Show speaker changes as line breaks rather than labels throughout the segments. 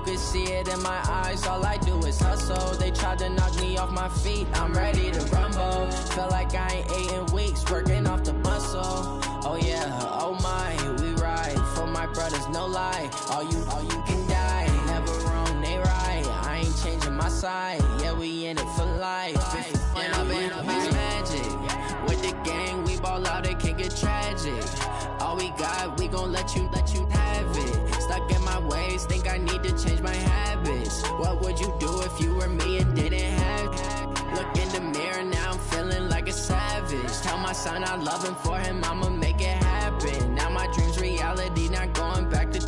can see it in my eyes, all I do is hustle. They tried to knock me off my feet, I'm ready to rumble. Feel like I ain't ate in weeks, working off the muscle. Oh yeah, oh my, we ride for my brothers, no lie. All you can die, never wrong, they right. I ain't changing my side, yeah, we in it for life. When I've been magic, with the gang, we ball out, it can get tragic. All we got, we gon' let you have it. Stuck in my ways, think I need to change my habits. What would you do if you were me and didn't have it? Look in the mirror, now I'm feeling like a savage. Tell my son I love him, for him I'ma make it happen. Now my dream's reality, not going back to.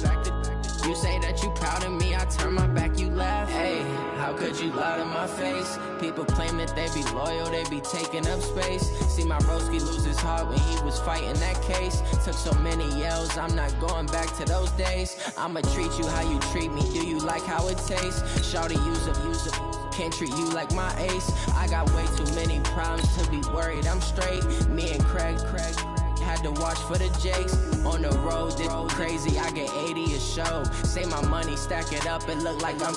You say that you proud of me, I turn my back, you laugh. Hey, how could you lie to my face? People claim that they be loyal, they be taking up space. See my broski lose his heart when he was fighting that case. Took so many yells, I'm not going back to those days. I'ma treat you how you treat me, do you like how it tastes? Shawty, use up, can't treat you like my ace. I got way too many problems to be worried, I'm straight. Me and Craig had to watch for the Jakes. On the road, this crazy, I get 80 a show. Say my money, stack it up, it look like I'm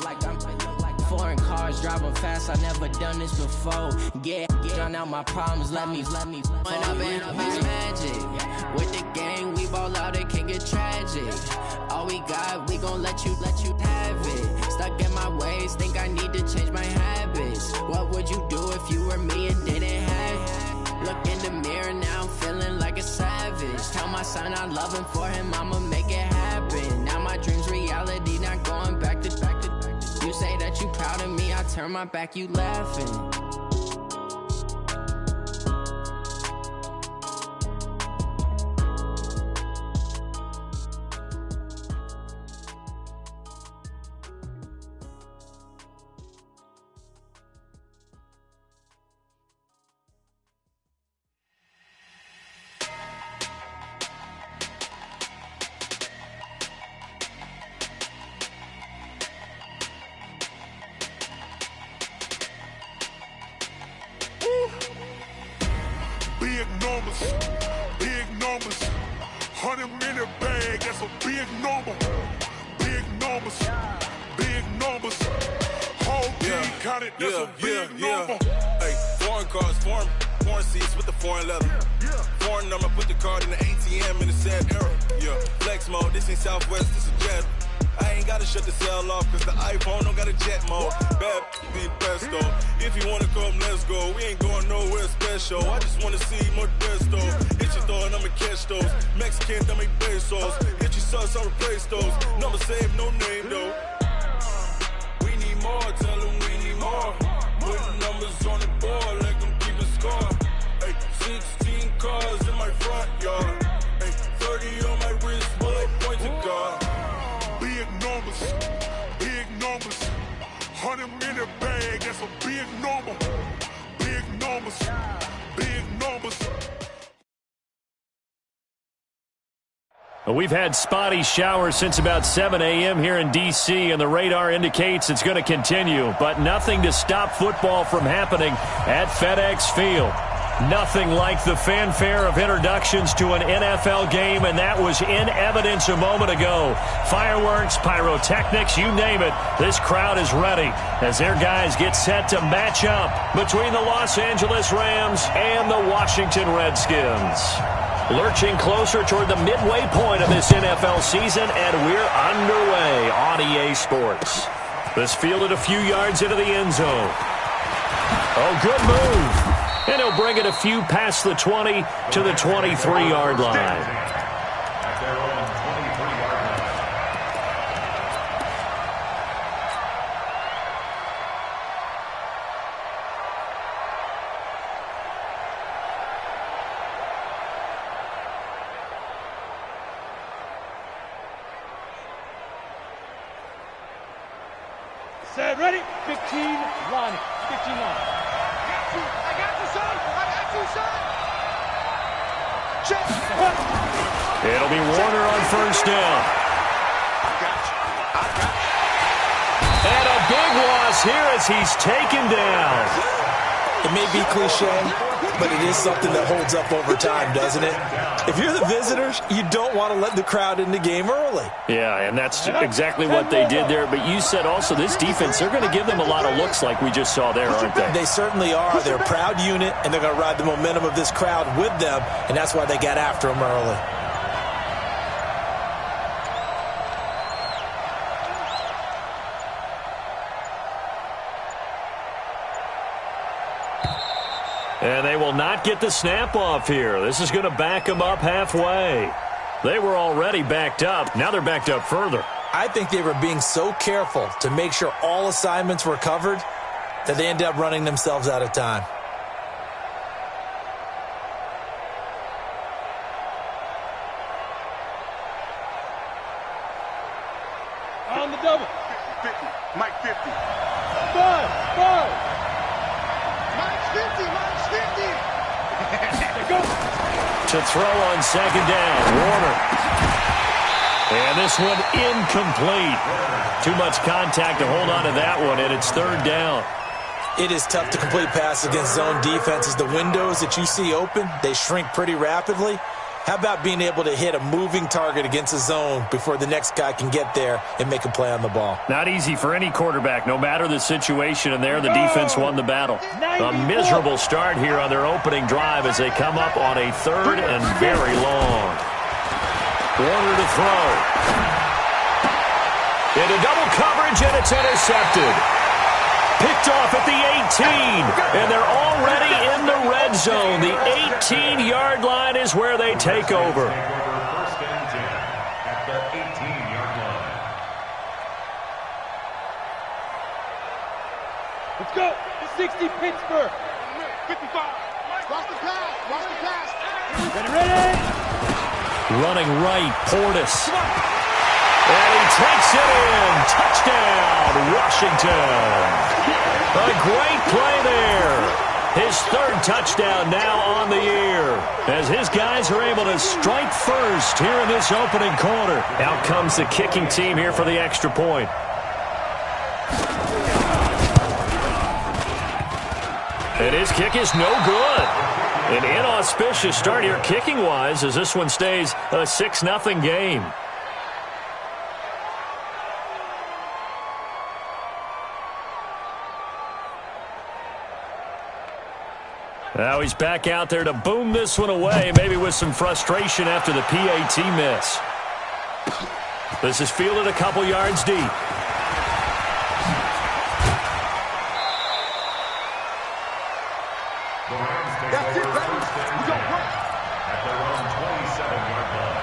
foreign cars, driving fast, I never done this before. Get drown out my problems, let me When I've been magic, with the gang, we ball out, it can get tragic. All we got, we gon' let you have it. Stuck in my ways, think I need to change my habits. What would you do if you were me and didn't have it? Look in the mirror, now I'm feeling like a savage. Tell my son I love him, for him I'ma make it happen. Now my dream's reality, not going back to. You say that you proud of me, I turn my back, you laughing.
Big numbers, 100-minute bag, that's a big number. Big numbers, whole team counted, that's a big number.
Hey, foreign cars, foreign seats with the foreign leather. Foreign number, put the card in the ATM in the sad era. Yeah, flex mode, this ain't Southwest, this is Jet. I ain't gotta shut the cell off, cause the iPhone don't got a jet mode. Bad be best though. If you wanna come, let's go. We ain't going nowhere special. I just wanna see more Modesto. Hit your thought, I'ma catch those. Mexican, I'ma pesos. Hit your sus, I'll replace those. Number saved, no name though. We need more, tell them we need more. Putting numbers on the board, like them keep a score. Hey, 16 cars in my front yard. Hey, 30 on my wrist, bullet point to God.
Big numbers, 100-minute bag, that's a big number. Big numbers.
Well, we've had spotty showers since about 7 a.m. here in D.C., and the radar indicates it's going to continue, but nothing to stop football from happening at FedEx Field. Nothing like the fanfare of introductions to an NFL game, and that was in evidence a moment ago. Fireworks, pyrotechnics, you name it. This crowd is ready as their guys get set to match up between the Los Angeles Rams and the Washington Redskins. Lurching closer toward the midway point of this NFL season, and we're underway on EA Sports. This fielded a few yards into the end zone. Oh, good move. And he'll bring it a few past the 20 to the 23-yard line.
Set, ready? 15 line. 15 line. I got you, son. Check.
It'll be Warner on first down. And a big loss here as he's taken down.
It may be cliche, but it is something that holds up over time, doesn't it? If you're the visitors, you don't want to let the crowd in the game early.
Yeah, and that's exactly what they did there. But you said also this defense, they're going to give them a lot of looks like we just saw there, aren't they?
They certainly are. They're a proud unit, and they're going to ride the momentum of this crowd with them, and that's why they got after them early.
And they will not get the snap off here. This is going to back them up halfway. They were already backed up. Now they're backed up further.
I think they were being so careful to make sure all assignments were covered that they ended up running themselves out of time.
On the double.
50, Mike 50.
5.
Mike's 50, Mike's 50.
Go.
To throw on second down, Warner. And this one incomplete. Too much contact to hold on to that one, and it's third down.
It is tough to complete passes against zone defenses. The windows that you see open, they shrink pretty rapidly. How about being able to hit a moving target against a zone before the next guy can get there and make a play on the ball?
Not easy for any quarterback, no matter the situation, and there the defense won the battle. A miserable start here on their opening drive as they come up on a third and very long. Warner to throw. Into double coverage, and it's intercepted. Picked off at the 18, and they're already in the red zone. The 18-yard line is where they take over.
First and 10 at the 18-yard line.
Let's go. 60 Pittsburgh.
55. Watch the pass. Watch the pass.
Ready.
Running right, Portis. And he takes it in. Touchdown, Washington. A great play there. His third touchdown now on the year as his guys are able to strike first here in this opening quarter. Out comes the kicking team here for the extra point. And his kick is no good. An inauspicious start here kicking-wise as this one stays a 6-0 game. Now he's back out there to boom this one away, maybe with some frustration after the PAT miss. This is fielded a couple yards deep.
That's it, baby. We go work.
At their own 27-yard line.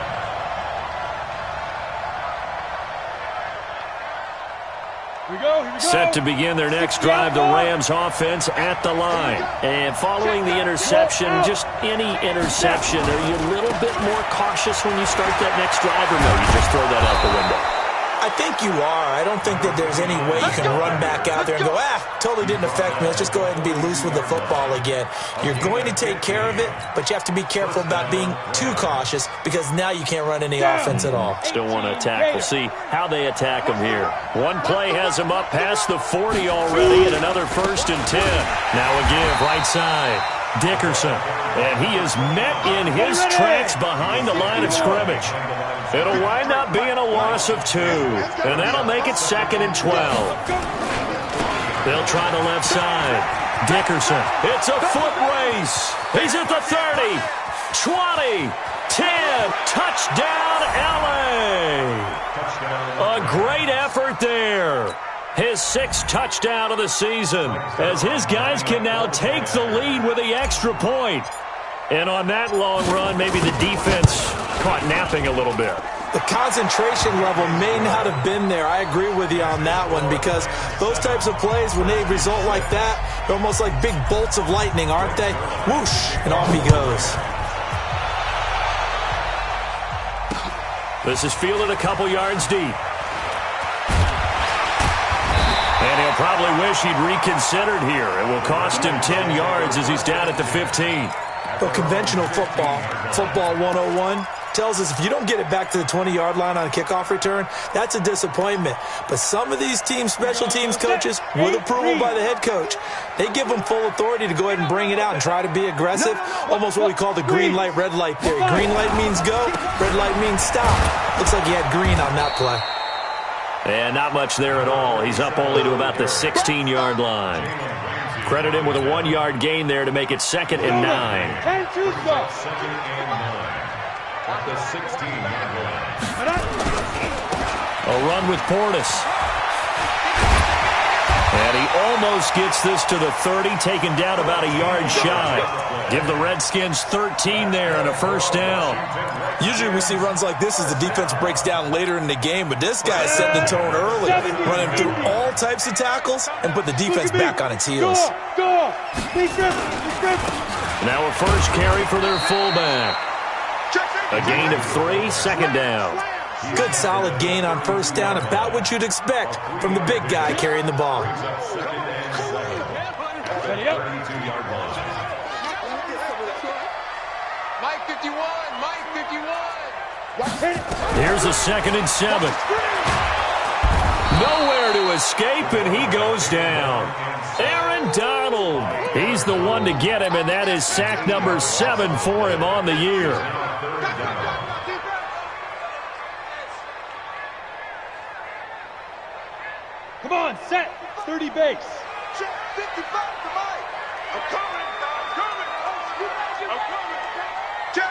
Here we go.
Set to begin their next drive, the Rams offense at the line. And following the interception, just any interception, are you a little bit more cautious when you start that next drive, or no, you just throw that out the window?
I think you are. I don't think that there's any way you can run back out there and go, totally didn't affect me. Let's just go ahead and be loose with the football again. You're going to take care of it, but you have to be careful about being too cautious because now you can't run any offense at all.
Still want to attack. We'll see how they attack them here. One play has them up past the 40 already, and another 1st and 10. Now a give right side. Dickerson, and he is met in his tracks behind the line of scrimmage. It'll wind up being a loss of 2, and that'll make it 2nd and 12. They'll try the left side. Dickerson, it's a foot race. He's at the 30, 20, 10, touchdown LA. A great effort there. His 6th touchdown of the season as his guys can now take the lead with the extra point. And on that long run, maybe the defense caught napping a little bit.
The concentration level may not have been there. I agree with you on that one because those types of plays, when they result like that, they're almost like big bolts of lightning, aren't they? Whoosh, and off he goes.
This is fielded a couple yards deep. And he'll probably wish he'd reconsidered here. It will cost him 10 yards as he's down at the 15.
But conventional football 101, tells us if you don't get it back to the 20-yard line on a kickoff return, that's a disappointment. But some of these special teams coaches, with approval by the head coach, they give them full authority to go ahead and bring it out and try to be aggressive, almost what we call the green light, red light theory. Green light means go, red light means stop. Looks like he had green on that play.
And not much there at all. He's up only to about the 16-yard line. Credit him with a 1-yard gain there to make it 2nd and 9.
10-2 stop.
2nd and 9 at the 16-yard line.
A run with Portis. And he almost gets this to the 30, taken down about a yard shy. Give the Redskins 13 there and a first down.
Usually we see runs like this as the defense breaks down later in the game, but this guy is setting the tone early, running through all types of tackles and put the defense back on its heels.
Now a first carry for their fullback. A gain of 3, 2nd down.
Good solid gain on first down, about what you'd expect from the big guy carrying the ball.
Mike 51, Mike 51.
Here's a 2nd and 7. Nowhere to escape, and he goes down. Aaron Donald. He's the one to get him, and that is sack number 7 for him on the year.
Come on, set. 30 base.
Check 55 to Mike. I'm coming. Check.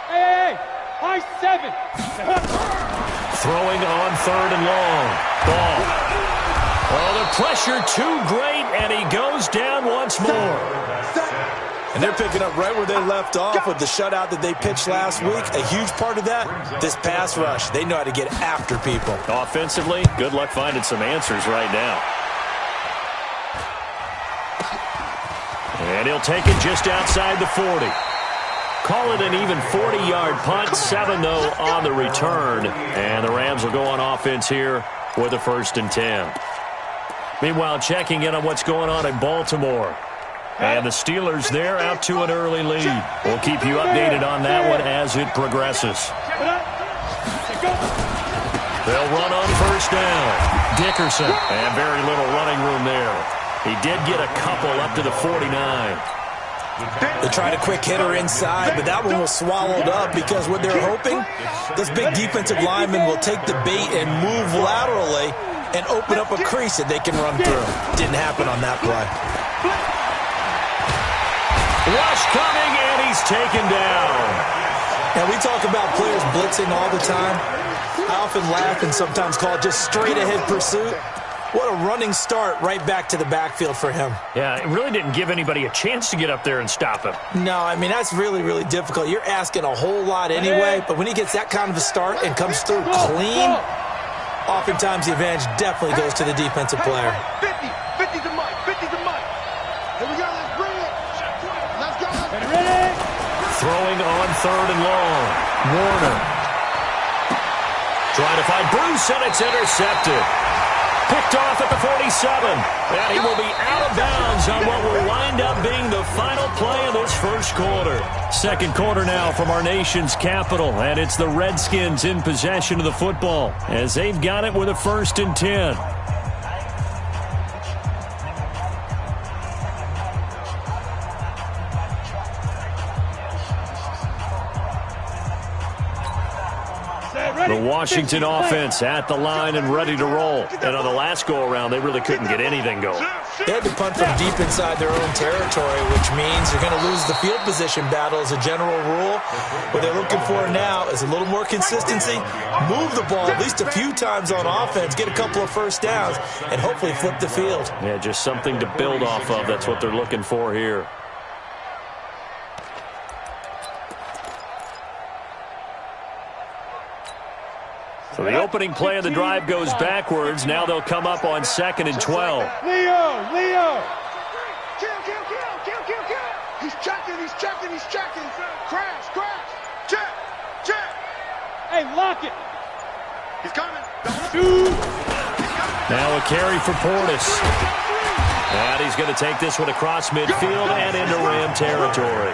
Hey, high 7.
Throwing on 3rd and long. Ball. Oh, the pressure too great, and he goes down once more.
And they're picking up right where they left off with the shutout that they pitched last week. A huge part of that, this pass rush. They know how to get after people.
Offensively, good luck finding some answers right now. And he'll take it just outside the 40. Call it an even 40-yard punt. 7, though, on the return. And the Rams will go on offense here with a 1st and 10. Meanwhile, checking in on what's going on in Baltimore. And the Steelers, they're out to an early lead. We'll keep you updated on that one as it progresses. They'll run on first down. Dickerson, and very little running room there. He did get a couple up to the 49.
They tried a quick hitter inside, but that one was swallowed up because what they're hoping, this big defensive lineman will take the bait and move laterally and open up a crease that they can run through. Didn't happen on that play.
Rush coming, and he's taken down.
And we talk about players blitzing all the time. I often laugh and sometimes call it just straight-ahead pursuit. What a running start right back to the backfield for him.
Yeah, it really didn't give anybody a chance to get up there and stop him.
No, I mean, that's really, really difficult. You're asking a whole lot anyway, but when he gets that kind of a start and comes through clean, oftentimes the advantage definitely goes to the defensive player.
50 to Mike, 50 to Mike. Here we go, let's bring it. Let's go.
Ready?
Throwing on 3rd and long. Warner. Trying to find Bruce, and it's intercepted. Picked off at the 47. And he will be out of bounds on what will wind up being the final play of this first quarter. Second quarter now from our nation's capital, and it's the Redskins in possession of the football as they've got it with a 1st and 10. The Washington offense at the line and ready to roll. And on the last go-around, they really couldn't get anything going.
They had to punt from deep inside their own territory, which means they're going to lose the field position battle as a general rule. What they're looking for now is a little more consistency, move the ball at least a few times on offense, get a couple of first downs, and hopefully flip the field.
Yeah, just something to build off of. That's what they're looking for here. So the opening play of the drive goes backwards. Now they'll come up on 2nd and 12.
Leo!
Kill. He's checking. Crash. Check.
Hey, lock it.
He's coming.
Now a carry for Portis. And he's going to take this one across midfield and into Ram territory.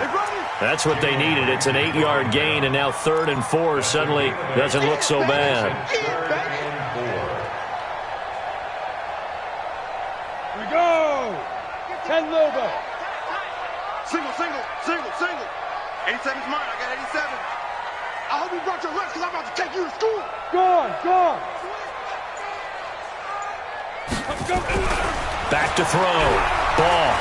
That's what they needed. It's an 8-yard gain, and now 3rd and 4 suddenly doesn't look so bad.
Here we go. 10 Lobo.
Single. 87's mine. I got 87. I hope you brought your lunch because I'm about to take you to school.
Gone.
Back to throw. Ball.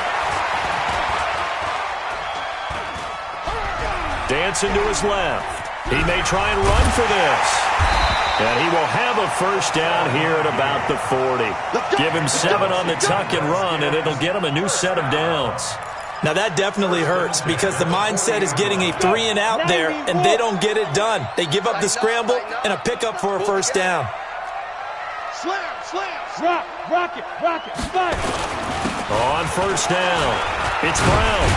Dancing to his left. He may try and run for this. And he will have a first down here at about the 40. Give him 7 on the tuck and run, and it'll get him a new set of downs.
Now that definitely hurts because the mindset is getting a 3 and out there, and they don't get it done. They give up the scramble and a pickup for a first down.
Slam.
Rock it. Fire.
On first down, it's Brown.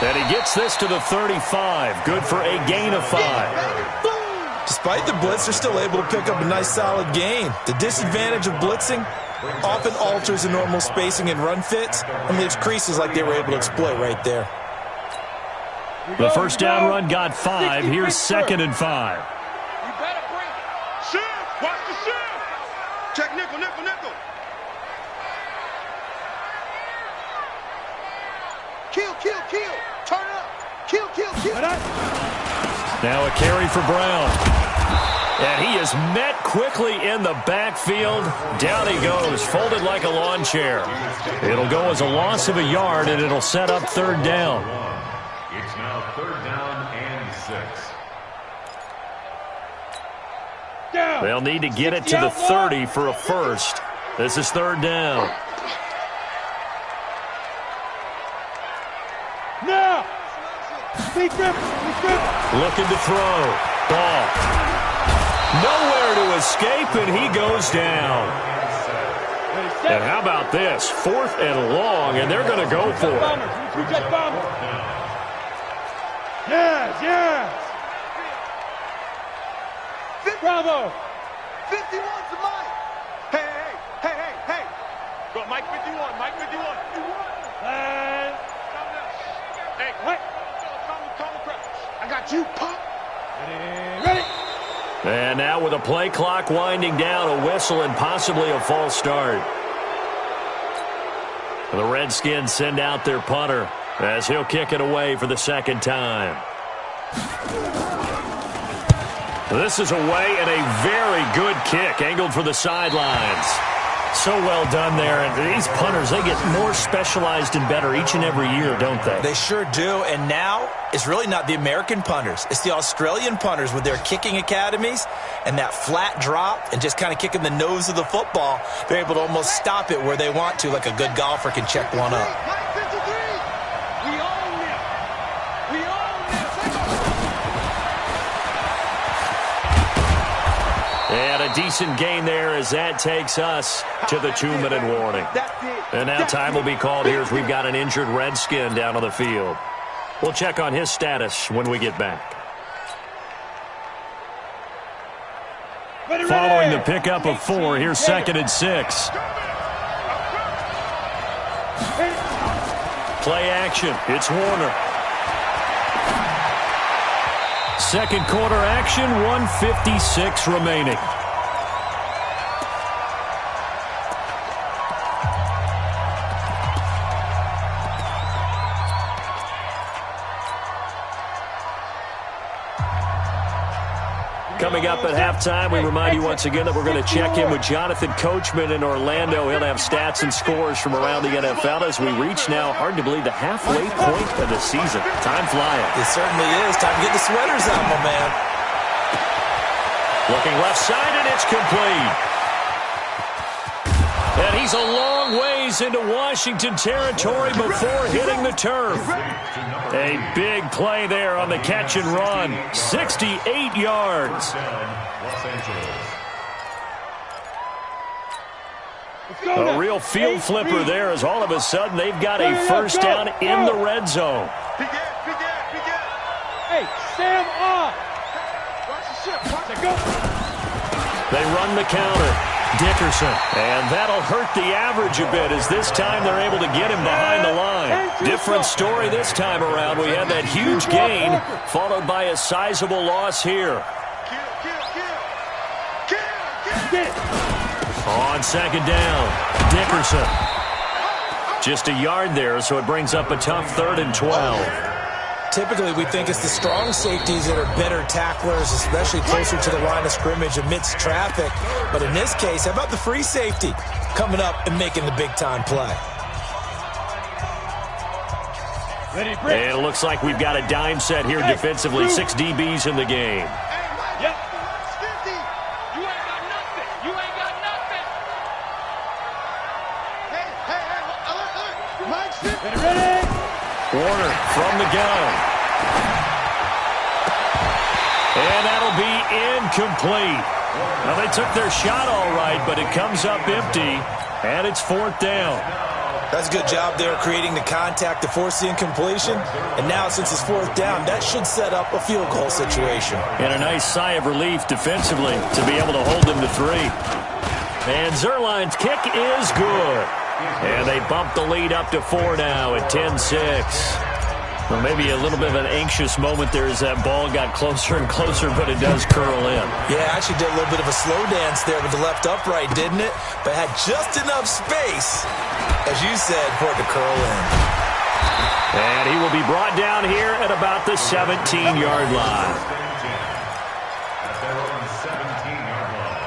And he gets this to the 35. Good for a gain of 5.
Despite the blitz, they're still able to pick up a nice solid gain. The disadvantage of blitzing often alters the normal spacing and run fits and leaves creases like they were able to exploit right there.
The first down run got 5. Here's 2nd and 5.
You better bring it. Shift. Watch the shift. Check nickel. Kill. Turn it up. Kill.
Now a carry for Brown. And he is met quickly in the backfield. Down he goes, folded like a lawn chair. It'll go as a loss of a yard, and it'll set up 3rd down.
It's now 3rd down and 6.
They'll need to get it to the 30 for a first. This is 3rd down.
Now. Speed grip.
Looking to throw. Ball. Nowhere to escape, and he goes down. And how about this? 4th and long, and they're going to go for it.
Yes. Bravo.
51's the Mike. Hey. Go, Mike 51.
And
Hey, calm the crouch. I got you, Pop.
ready.
And now with a play clock winding down, a whistle and possibly a false start. The Redskins send out their punter as he'll kick it away for the 2nd time. This is away and a very good kick, angled for the sidelines. So well done there. And these punters, they get more specialized and better each and every year, don't they?
They sure do. And now it's really not the American punters. It's the Australian punters with their kicking academies and that flat drop and just kind of kicking the nose of the football. They're able to almost stop it where they want to, like a good golfer can check one up.
Mike 53. We own this.
And a decent gain there as that takes us to the 2-minute warning. And now time will be called here as we've got an injured Redskin down on the field. We'll check on his status when we get back. Following the pickup of 4, here's 2nd and 6. Play action. It's Warner. 2nd quarter action, 1:56 remaining. Coming up at halftime, we remind you once again that we're going to check in with Jonathan Coachman in Orlando. He'll have stats and scores from around the NFL as we reach now, hard to believe, the halfway point of the season. Time flying.
It certainly is. Time to get the sweaters out, my man.
Looking left side, and it's complete. And he's a long ways into Washington territory before hitting the turf. A big play there on the catch and run. 68 yards. A real field flipper there as all of a sudden they've got a first down in the red zone.
Hey, Sam on.
Watch the ship.
Go.
They run the counter. Dickerson. And that'll hurt the average a bit as this time they're able to get him behind the line. Different story this time around. We had that huge gain followed by a sizable loss here. On second down, Dickerson. Just a yard there, so it brings up a tough 3rd and 12.
Typically, we think it's the strong safeties that are better tacklers, especially closer to the line of scrimmage amidst traffic. But in this case, how about the free safety coming up and making the big-time play?
And it looks like we've got a dime set here defensively. 6 DBs in the game.
Yep. You ain't got nothing. You ain't got nothing. Hey, Mike, ready?
Warner from the gun. And that'll be incomplete. Now, they took their shot all right, but it comes up empty, and it's 4th down.
That's a good job there creating the contact to force the incompletion. And now, since it's 4th down, that should set up a field goal situation.
And a nice sigh of relief defensively to be able to hold them to 3. And Zerline's kick is good. And they bump the lead up to 4 now at 10-6. Well, maybe a little bit of an anxious moment there as that ball got closer and closer, but it does curl in.
Yeah, actually did a little bit of a slow dance there with the left upright, didn't it? But had just enough space, as you said, for it to curl in.
And he will be brought down here at about the 17-yard line.
At their own 17-yard line.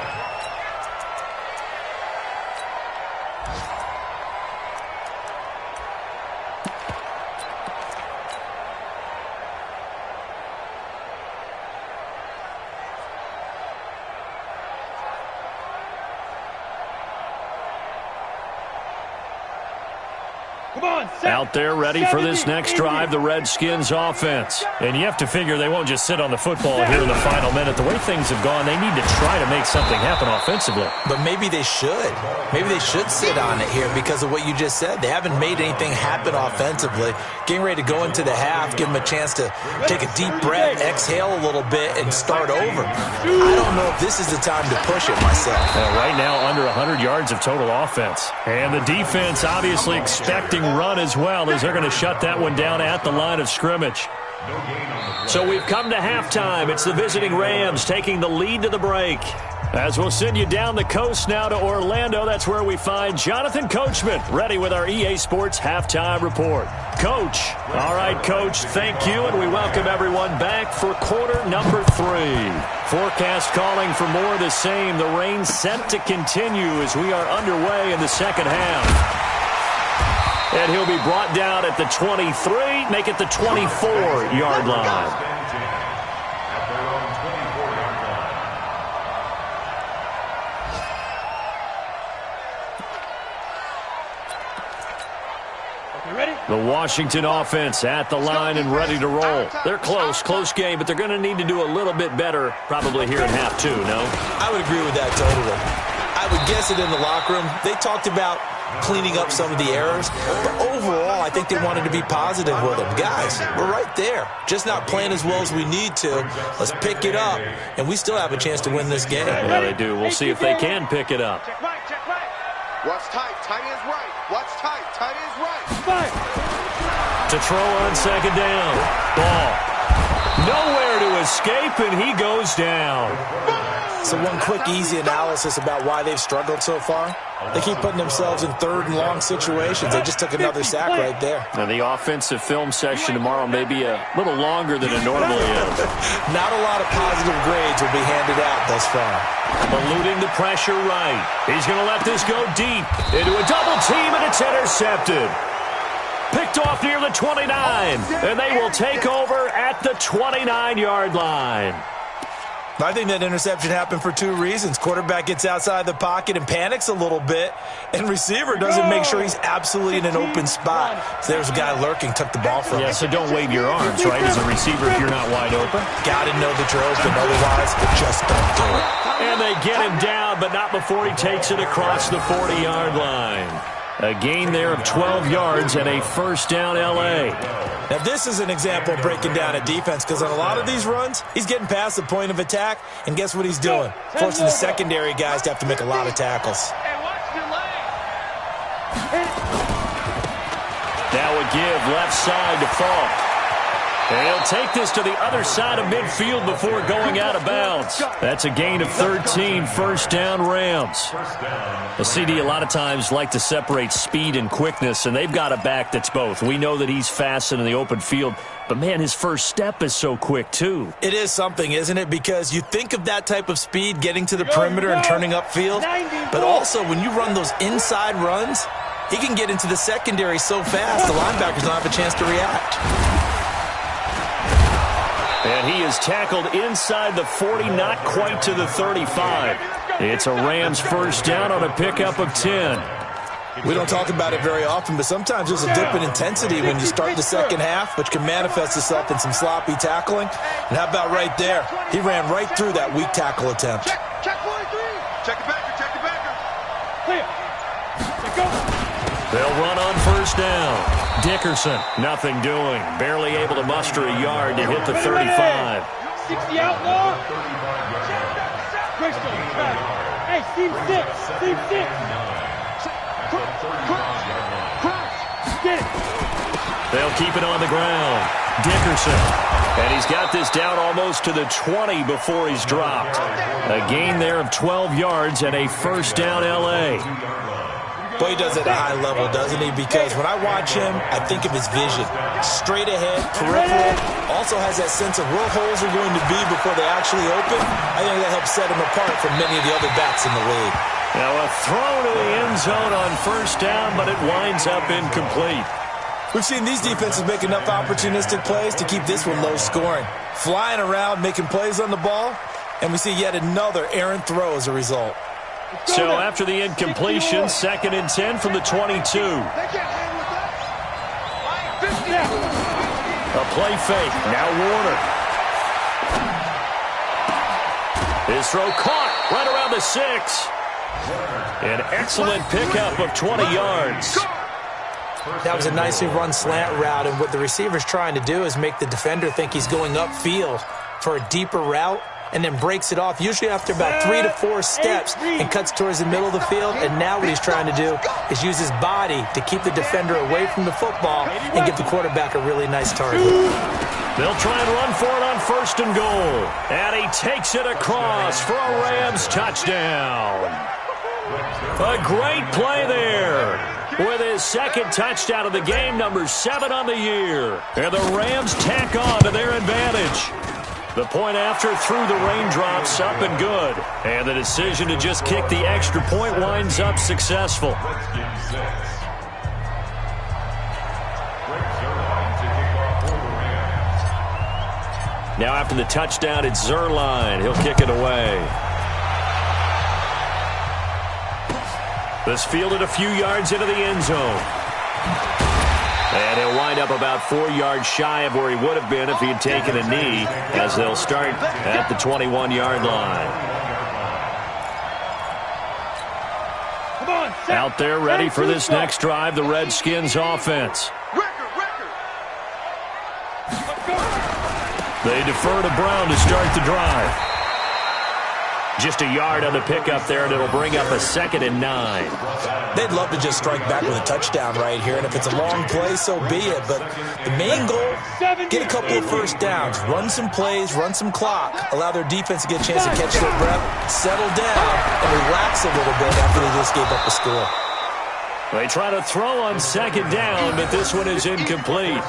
Out there ready for this next drive, the Redskins offense. And you have to figure they won't just sit on the football here in the final minute. The way things have gone, they need to try to make something happen offensively.
But maybe they should. Maybe they should sit on it here because of what you just said. They haven't made anything happen offensively. Getting ready to go into the half, give them a chance to take a deep breath, exhale a little bit, and start over. I don't know if this is the time to push it myself.
Right now, under 100 yards of total offense. And the defense obviously expecting run as well, as they're going to shut that one down at the line of scrimmage. So we've come to halftime. It's the visiting Rams taking the lead to the break. As we'll send you down the coast now to Orlando, that's where we find Jonathan Coachman, ready with our EA Sports Halftime Report. Coach. All right, Coach, thank you, and we welcome everyone back for quarter number 3. Forecast calling for more of the same. The rain set to continue as we are underway in the second half. And he'll be brought down at the 23, make it the 24-yard line. The Washington offense at the line and ready to roll. They're close game, but they're going to need to do a little bit better probably here in half 2, no?
I would agree with that totally. I would guess it in the locker room. They talked about cleaning up some of the errors, but overall, I think they wanted to be positive with them. Guys, we're right there. Just not playing as well as we need to. Let's pick it up, and we still have a chance to win this game.
Yeah, they do. We'll see if they can pick it up.
Check right. Watch tight. Tight is right. Watch tight. Tight is right.
To throw on second down. Ball. Nowhere to escape, and he goes down.
So one quick, easy analysis about why they've struggled so far. They keep putting themselves in 3rd and long situations. They just took another sack right there.
Now, the offensive film session tomorrow may be a little longer than it normally is.
Not a lot of positive grades will be handed out thus far.
Eluding the pressure right. He's going to let this go deep into a double team, and it's intercepted. Picked off near the 29, and they will take over at the 29-yard line.
I think that interception happened for 2 reasons. Quarterback gets outside the pocket and panics a little bit, and receiver doesn't make sure he's absolutely in an open spot. So there's a guy lurking, took the ball from him.
Yeah, so don't wave your arms, right, as a receiver if you're not wide open.
Got to know that you're open, otherwise just don't do it.
And they get him down, but not before he takes it across the 40-yard line. A gain there of 12 yards and a first down L.A.
Now, this is an example of breaking down a defense because on a lot of these runs, he's getting past the point of attack, and guess what he's doing? Forcing the secondary guys to have to make a lot of tackles.
Now a give left side to Falk. And he'll take this to the other side of midfield before going out of bounds. That's a gain of 13, first down Rams. Well, CD, a lot of times like to separate speed and quickness, and they've got a back that's both. We know that he's fast in the open field, but, man, his first step is so quick, too.
It is something, isn't it? Because you think of that type of speed getting to the perimeter and turning upfield, but also when you run those inside runs, he can get into the secondary so fast the linebackers don't have a chance to react.
And he is tackled inside the 40, not quite to the 35. It's a Rams first down on a pickup of 10.
We don't talk about it very often, but sometimes there's a dip in intensity when you start the second half, which can manifest itself in some sloppy tackling. And how about right there? He ran right through that weak tackle attempt.
Check 43. Check the backer. Check the backer.
Clear. Go.
They'll run on first down. Dickerson, nothing doing. Barely able to muster a yard to hit the 35.
60 outlaw. Bristol, hey, seam 6. Seam 6. Get it.
They'll keep it on the ground. Dickerson. And he's got this down almost to the 20 before he's dropped. A gain there of 12 yards and a first down L.A.
Boy, he does it at a high level, doesn't he? Because when I watch him, I think of his vision. Straight ahead, peripheral, also has that sense of where holes are going to be before they actually open. I think that helps set him apart from many of the other backs in the league.
Now a throw to the end zone on first down, but it winds up incomplete.
We've seen these defenses make enough opportunistic plays to keep this one low scoring. Flying around, making plays on the ball, and we see yet another errant throw as a result.
So after the incompletion, 2nd and 10 from the 22. A play fake. Now Warner. His throw caught right around the 6. An excellent pickup of 20 yards.
That was a nicely run slant route, and what the receiver's trying to do is make the defender think he's going upfield for a deeper route, and then breaks it off, usually after about 3 to 4 steps, and cuts towards the middle of the field. And now what he's trying to do is use his body to keep the defender away from the football and give the quarterback a really nice target.
They'll try and run for it on 1st and goal. And he takes it across for a Rams touchdown. A great play there with his 2nd touchdown of the game, number 7 on the year. And the Rams tack on to their advantage. The point after through the raindrops up and good. And the decision to just kick the extra point winds up successful. Now after the touchdown, it's Zerline. He'll kick it away. This fielded a few yards into the end zone. And he'll wind up about 4 yards shy of where he would have been if he had taken a knee, as they'll start at the 21-yard line.
Come on,
Out there ready for this next drive, the Redskins offense. They defer to Brown to start the drive. Just a yard on the pickup there, and it'll bring up a 2nd and 9.
They'd love to just strike back with a touchdown right here, and if it's a long play, so be it. But the main goal, get a couple of first downs, run some plays, run some clock, allow their defense to get a chance to catch their breath, settle down, and relax a little bit after they just gave up a score.
They try to throw on 2nd down, but this one is incomplete.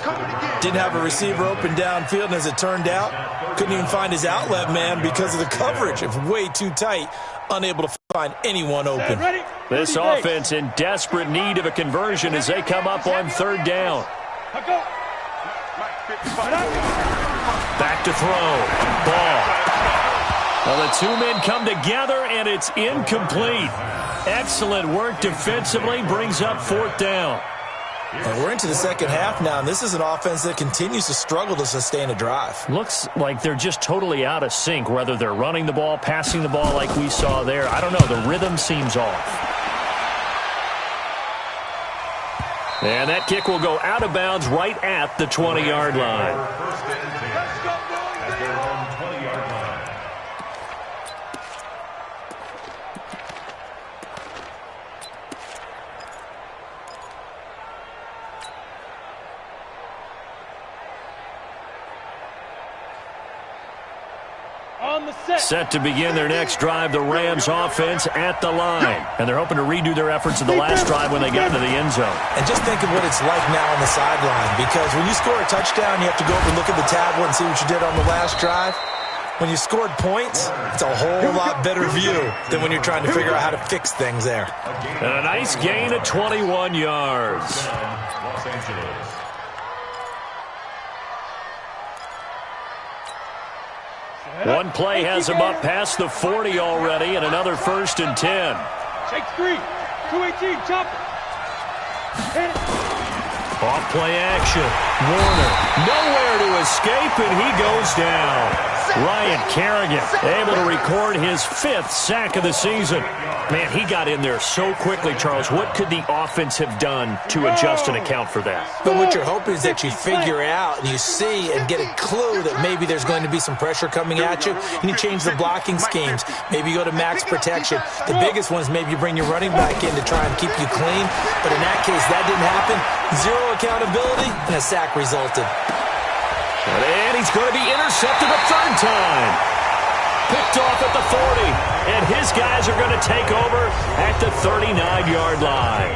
Didn't have a receiver open downfield, and as it turned out, couldn't even find his outlet man because of the coverage. It was way too tight, unable to find anyone open.
This offense in desperate need of a conversion as they come up on 3rd down. Back to throw. Ball. Well, the two men come together, and it's incomplete. Excellent work defensively, brings up 4th down.
And we're into the second half now, and this is an offense that continues to struggle to sustain a drive.
Looks like they're just totally out of sync, whether they're running the ball, passing the ball like we saw there. I don't know. The rhythm seems off. And that kick will go out of bounds right at the 20-yard line.
First and 10 at their own 20-yard line.
Set to begin their next drive, the Rams offense at the line. And they're hoping to redo their efforts in the last drive when they got into the end zone.
And just think of what it's like now on the sideline, because when you score a touchdown, you have to go up and look at the tablet and see what you did on the last drive. When you scored points, it's a whole lot better view than when you're trying to figure out how to fix things there.
And a nice gain of 21 yards.
Los Angeles.
One play has him up past the 40 already, and another 1st and 10.
Shake 3, 218, chop it.
Off play action. Warner nowhere to escape, and he goes down. Ryan Kerrigan able to record his 5th sack of the season. Man, he got in there so quickly, Charles. What could the offense have done to adjust and account for that?
But what you're hoping is that you figure out and you see and get a clue that maybe there's going to be some pressure coming at you, and you change the blocking schemes. Maybe you go to max protection. The biggest one is maybe you bring your running back in to try and keep you clean. But in that case, that didn't happen. 0 accountability, and a sack resulted.
And he's going to be intercepted a 3rd time. Picked off at the 40, and his guys are going to take over at the 39-yard line.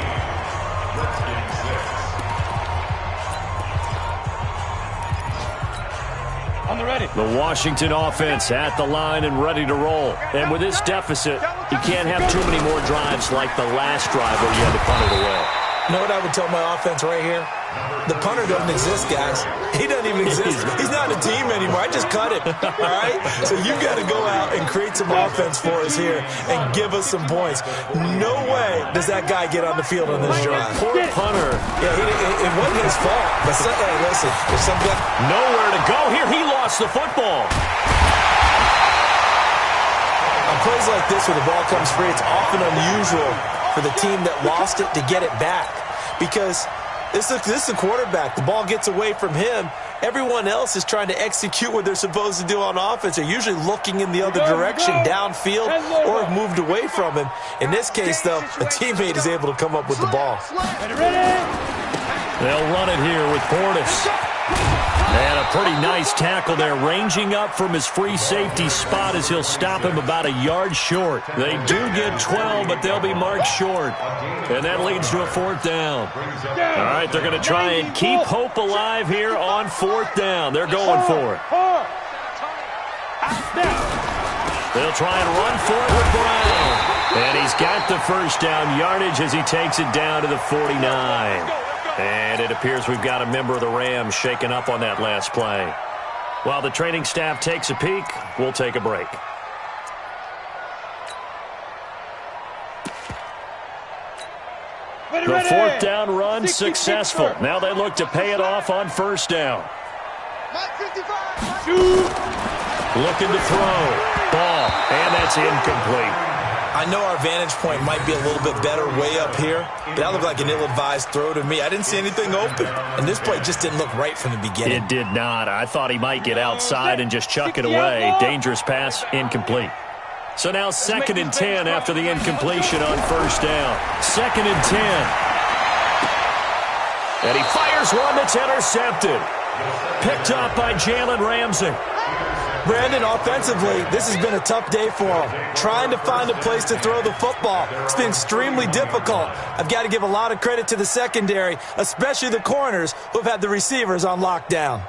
On the ready.
The Washington offense at the line and ready to roll. And with this deficit, you can't have too many more drives like the last drive where you had to punt it away.
You know what I would tell my offense right here? The punter doesn't exist, guys. He doesn't even exist. He's not a team anymore. I just cut him, all right? So you've got to go out and create some offense for us here and give us some points. No way does that guy get on the field on this drive.
Poor punter.
Yeah, it wasn't his fault. But hey, listen, there's some guy.
Nowhere to go here. He lost the football.
On plays like this where the ball comes free, it's often unusual for the team that lost it to get it back. Because this is a quarterback. The ball gets away from him. Everyone else is trying to execute what they're supposed to do on offense. They're usually looking in the other direction, downfield, or have moved away from him. In this case, though, a teammate is able to come up with the ball.
They'll run it here with Portis. And a pretty nice tackle there, ranging up from his free safety spot as he'll stop him about a yard short. They do get 12, but they'll be marked short. And that leads to a 4th down. All right, they're going to try and keep hope alive here on 4th down. They're going for it. They'll try and run for it with Brown. And he's got the 1st down yardage as he takes it down to the 49. And it appears we've got a member of the Rams shaken up on that last play. While the training staff takes a peek, we'll take a break. The 4th down run successful. Now they look to pay it off on 1st down. Looking to throw. Ball. And that's incomplete.
I know our vantage point might be a little bit better way up here, but that looked like an ill-advised throw to me. I didn't see anything open, and this play just didn't look right from the beginning.
It did not. I thought he might get outside and just chuck it away. Dangerous pass, incomplete. So now 2nd and 10 after the incompletion on 1st down. 2nd and 10. And he fires one that's intercepted. Picked up by Jalen Ramsey.
Brandon, offensively, this has been a tough day for him. Trying to find a place to throw the football. It's been extremely difficult. I've got to give a lot of credit to the secondary, especially the corners who've had the receivers on lockdown.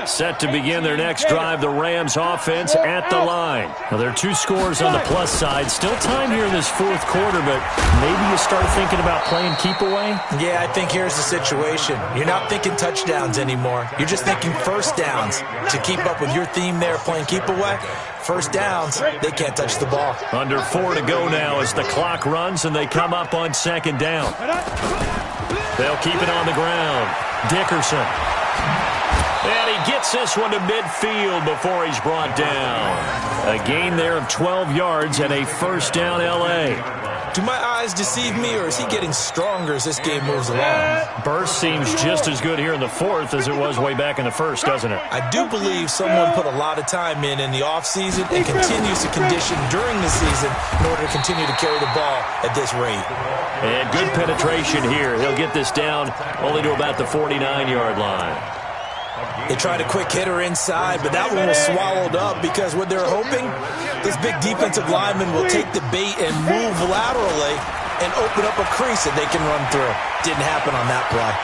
Set to begin their next drive, the Rams offense at the line. Now, there are 2 scores on the plus side. Still time here in this 4th quarter, but maybe you start thinking about playing keep away?
Yeah, I think here's the situation. You're not thinking touchdowns anymore. You're just thinking 1st downs. To keep up with your theme there, playing keep away, 1st downs, they can't touch the ball.
Under 4 to go now as the clock runs and they come up on 2nd down. They'll keep it on the ground. Dickerson. And he gets this one to midfield before he's brought down. A gain there of 12 yards and a 1st down L.A.
Do my eyes deceive me, or is he getting stronger as this game moves along?
Burst seems just as good here in the fourth as it was way back in the first, doesn't it?
I do believe someone put a lot of time in the offseason and continues to condition during the season in order to continue to carry the ball at this rate.
And good penetration here. He'll get this down only to about the 49-yard line.
They tried a quick hitter inside, but that one was swallowed up because what they're hoping, this big defensive lineman will take the bait and move laterally and open up a crease that they can run through. Didn't happen on that play.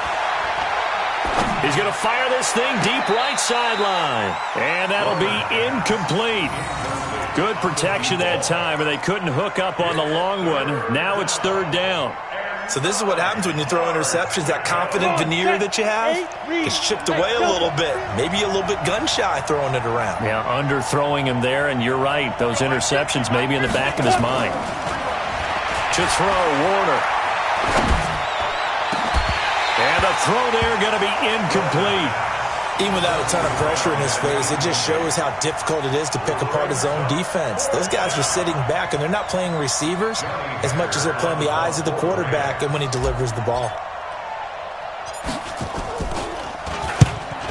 He's going to fire this thing deep right sideline. And that'll be incomplete. Good protection that time, and they couldn't hook up on the long one. Now it's third down.
So this is what happens when you throw interceptions. That confident veneer that you have gets chipped away a little bit. Maybe a little bit gun-shy throwing it around.
Yeah, underthrowing him there, and you're right. Those interceptions maybe in the back of his mind. To throw, Warner. And the throw there going to be incomplete.
Even without a ton of pressure in his face, it just shows how difficult it is to pick apart his own defense. Those guys are sitting back, and they're not playing receivers as much as they're playing the eyes of the quarterback and when he delivers the ball.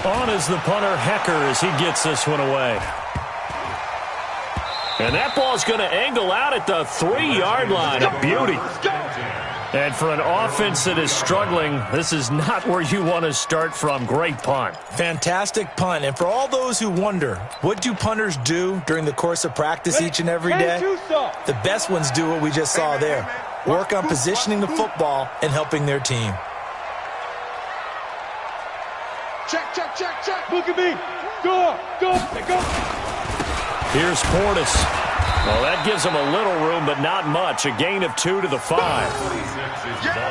On is the punter, Hecker, as he gets this one away. And that ball's going to angle out at the 3-yard line. A beauty. And for an offense that is struggling, this is not where you want to start from. Great punt.
Fantastic punt. And for all those who wonder, what do punters do during the course of practice each and every day? The best ones do what we just saw there. Work on positioning the football and helping their team.
Check, check, check, check.
Look at me. Go, go, go.
Here's Portis. Well, that gives them a little room, but not much. A gain of 2 to the 5.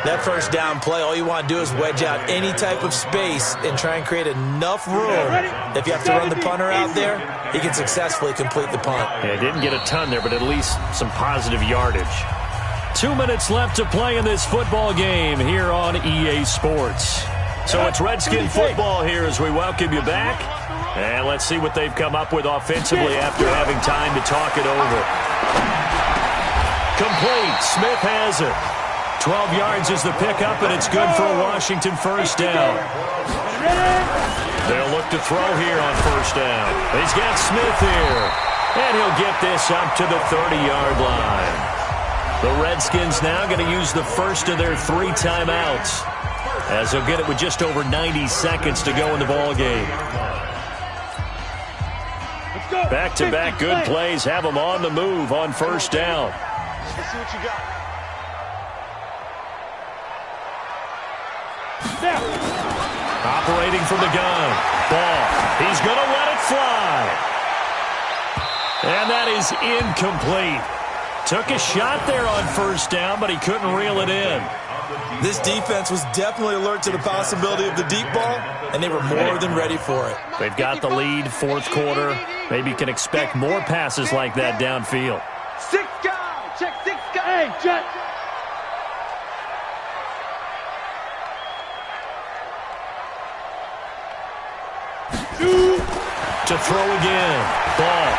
That first down play, all you want to do is wedge out any type of space and try and create enough room. If you have to run the punter out there, he can successfully complete the punt.
Yeah, didn't get a ton there, but at least some positive yardage. 2 minutes left to play in this football game here on EA Sports. So it's Redskin football here as we welcome you back. And let's see what they've come up with offensively after having time to talk it over. Complete. Smith has it. 12 yards is the pickup, and it's good for a Washington first down. They'll look to throw here on first down. He's got Smith here. And he'll get this up to the 30-yard line. The Redskins now going to use the first of their 3 timeouts, as they'll get it with just over 90 seconds to go in the ball game. Back-to-back good plays have them on the move on first down.
Let's see what you got.
Operating from the gun. Ball. He's going to let it fly. And that is incomplete. Took a shot there on first down, but he couldn't reel it in.
This defense was definitely alert to the possibility of the deep ball, and they were more than ready for it.
They've got the lead, fourth quarter. Maybe can expect more passes like that downfield.
6 guys. Check 6 guys. Hey, check.
To throw again. Ball.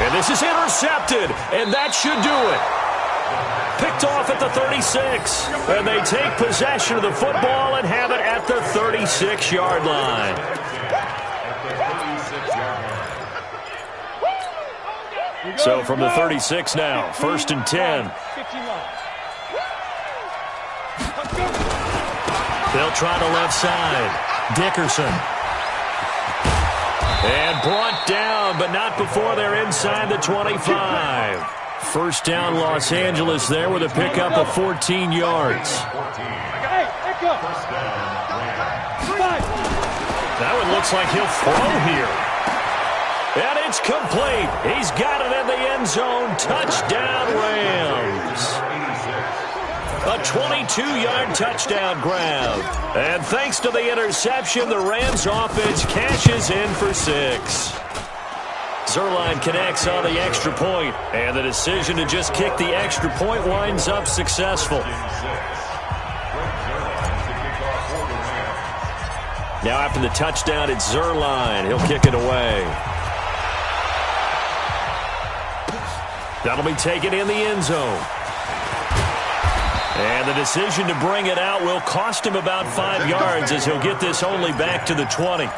And this is intercepted, and that should do it. Picked off at the 36, and they take possession of the football and have it at the 36-yard line. So from the 36 now, 1st and 10. They'll try the left side. Dickerson. And brought down, but not before they're inside the 25. First down, Los Angeles there with a pickup of 14 yards.
Hey, echo.
Now it looks like he'll throw here. And it's complete. He's got it in the end zone. Touchdown, Rams. A 22-yard touchdown grab. And thanks to the interception, the Rams offense cashes in for 6. Zerline connects on the extra point, and the decision to just kick the extra point winds up successful. Now after the touchdown, it's Zerline. He'll kick it away. That'll be taken in the end zone. And the decision to bring it out will cost him about 5 yards as he'll get this only back to the 20.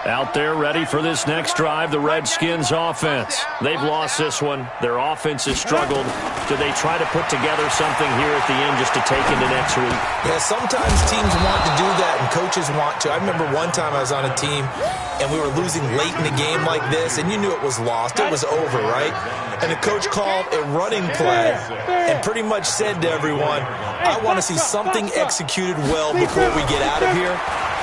Out there ready for this next drive, the Redskins offense. They've lost this one. Their offense has struggled. Do they try to put together something here at the end just to take into next week?
Yeah, sometimes teams want to do that and coaches want to. I remember one time I was on a team and we were losing late in the game like this, and you knew it was lost. It was over, right? And the coach called a running play and pretty much said to everyone, I want to see something executed well before we get out of here.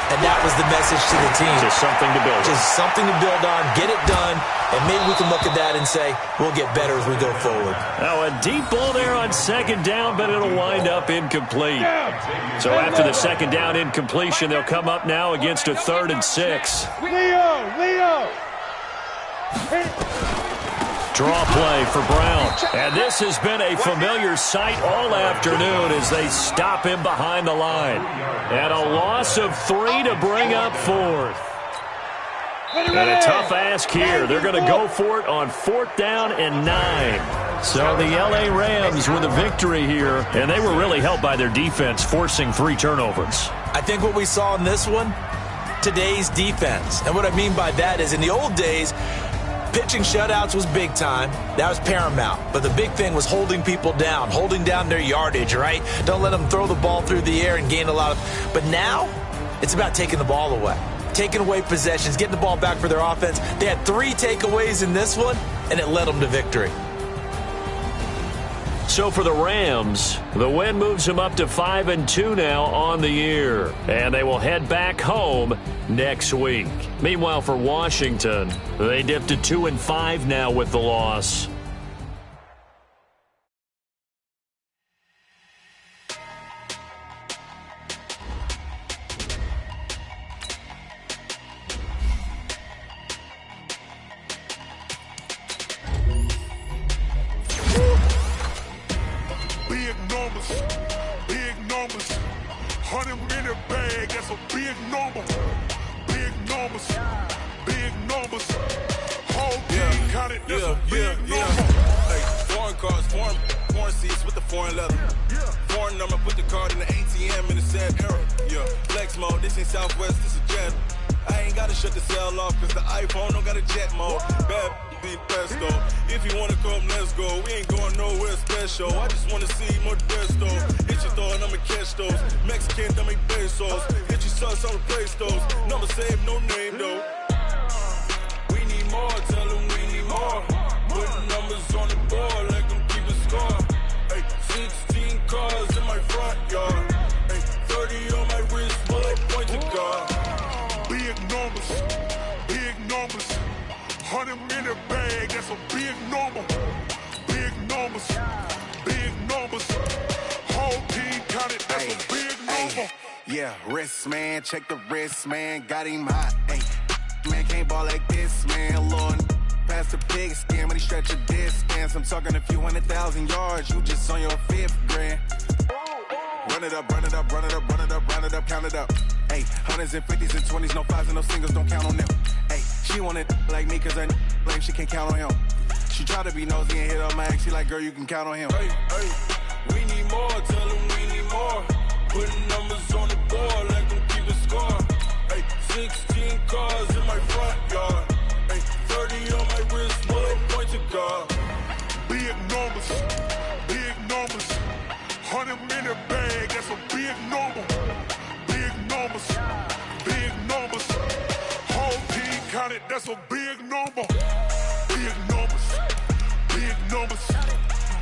And that was the message to the team.
Just something to build on.
Just something to build on, get it done, and maybe we can look at that and say, we'll get better as we go forward.
Now a deep ball there on second down, but it'll wind up incomplete. So after the second down incompletion, they'll come up now against a 3rd and 6.
Leo!
Draw play for Brown. And this has been a familiar sight all afternoon as they stop him behind the line. And a loss of 3 to bring up 4th. And a tough ask here. They're going to go for it on 4th down and 9. So the L.A. Rams with a victory here. And they were really helped by their defense, forcing 3 turnovers.
I think what we saw in this one, today's defense. And what I mean by that is in the old days, pitching shutouts was big time. That was paramount. But the big thing was holding people down, holding down their yardage, right? Don't let them throw the ball through the air and gain a lot of... But now, it's about taking the ball away. Taking away possessions, getting the ball back for their offense. They had 3 takeaways in this one, and it led them to victory.
So for the Rams, the win moves them up to 5-2 now on the year. And they will head back home next week. Meanwhile, for Washington, they dipped to 2-5 now with the loss.
Big numbers, 100-minute bag, that's a big number. Big numbers, whole team counted, that's a big number.
Hey, foreign cars, foreign seats with the foreign leather. Foreign number, put the card in the ATM in the said era. Yeah, flex mode, this ain't Southwest, this is Jet. I ain't gotta shut the cell off, cause the iPhone don't got a jet mode. Bad be pesto. If you wanna come, let's go. We ain't going nowhere special. I just wanna see more pesto. Hit your thought, I'ma catch those. Mexican, don't make pesos. Hit your sauce, I'll replace those. Number save, no name though. We need more, tell them we need more. Putting numbers on the board like I'm keeping score. Hey, 16 cars in my front yard. Hey, 30 on my wrist, while I point to God.
Big numbers, 100-minute bag, that's a big number. Big numbers, whole team counted, that's a big number.
Yeah, wrist man, check the wrist man, got him hot. Ay, man can't ball like this, man. Lord, past the pig skin, but he stretch a distance. I'm talking a few 100,000 yards, you just on your 5th grand. Run it up, count it up. Hey, 100s and 50s and 20s, no 5s and no singles, don't count on them. Hey, she want it like me, cause her blame, she can't count on him. She try to be nosy and hit on my ex, she like, girl, you can count on him.
Hey, we need more, tell them we need more. Putting numbers on the board like I'm keeping score. Hey, 16 cars in my front yard. Hey, 30 on my wrist, while I point to God.
Big numbers, 100-minute bag, that's a big number. Big numbers, whole team counted, that's a big number. Big numbers,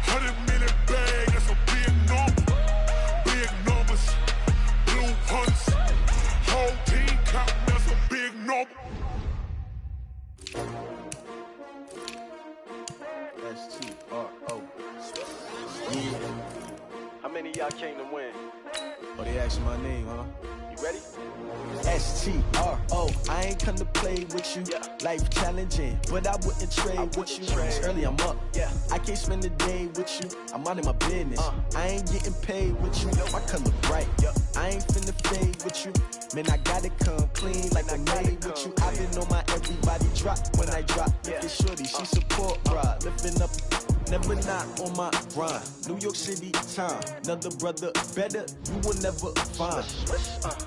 100-minute bag, that's a big number. Big numbers, blue hunts, whole team counting, that's a big number.
S-T-R-O. Yeah. How many of y'all came to win?
Oh, they asked my name, huh?
You ready?
STRO, I ain't come to play with you. Life challenging, but I wouldn't trade with you. It's early, I'm up. I can't spend the day with you. I'm out in my business. I ain't getting paid with you. My color bright. I ain't finna fade with you. Man, I gotta come clean like I made with you. I've been on my everybody drop when I drop. If it's shorty, she support, bruh. Lifting up. Never not on my grind. New York City time. Another brother better, you will never find.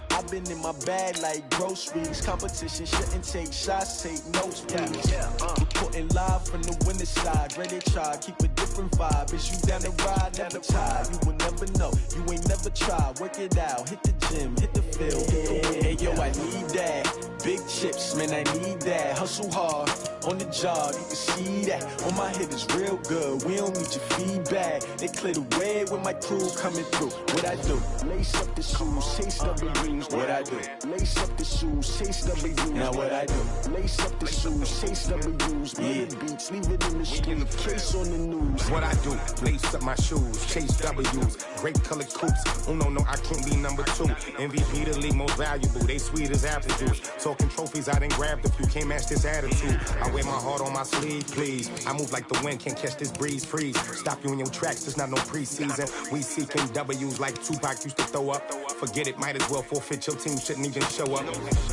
I've been in my bag like groceries. Competition shouldn't take shots, take notes, please. Reporting live from the winning side. Ready to try, keep a different vibe. Is you down the ride, never tired. You will never know, you ain't never tried. Work it out, hit the gym, hit the field. Hey yo, I need that. Big chips, man, I need that. Hustle hard, on the job, you can see that. On my hit is real good, we don't need your feedback. They clear the way with my crew coming through. What I do? Lace up the shoes, chase W's. What I do? Lace up the shoes, chase W's. Now what I do? Lace up the shoes, chase W's. Mid beats, leave it in the street, case on the news.
What I do? Lace up my shoes, chase W's. Great colored coops. Oh no, I can't be number 2. MVP the league most valuable. They sweet as apple juice. Talking trophies, I done grabbed a few. Can't match this attitude. I wear my heart on my sleeve, please. I move like the wind, can't catch this breeze. Freeze. Stop you in your tracks. There's not no preseason. We seeking W's like Tupac used to throw up. Forget it, might as well forfeit. Your team shouldn't even show up.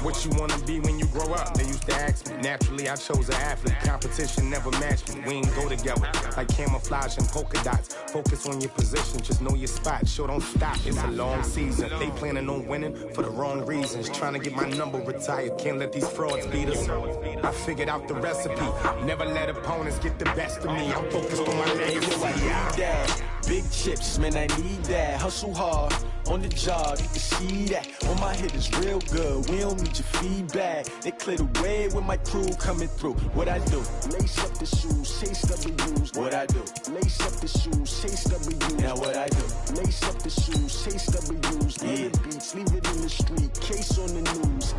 What you wanna be when you grow up? They used to ask me. Naturally, I chose an athlete. Competition never matched me. We ain't go together like camouflage and polka dots. Focus on your position, just know your spot. Sure, don't stop. It's a long season. They planning on winning for the wrong reasons. Trying to get my number retired. Can't let these frauds beat us. I figured out the recipe. Never let opponents get the best of me. I'm focused on my legacy.
I need that. Big chips, man, I need that. Hustle hard, on the job, you can see that. On my hit is real good, we don't need your feedback. They clear the way with my crew coming through. What I do? Lace up the shoes, chase W's. What I do? Lace up the shoes, chase W's. Now what I do? Lace up the shoes, chase W's. Beats, leave it in the street, case on the news.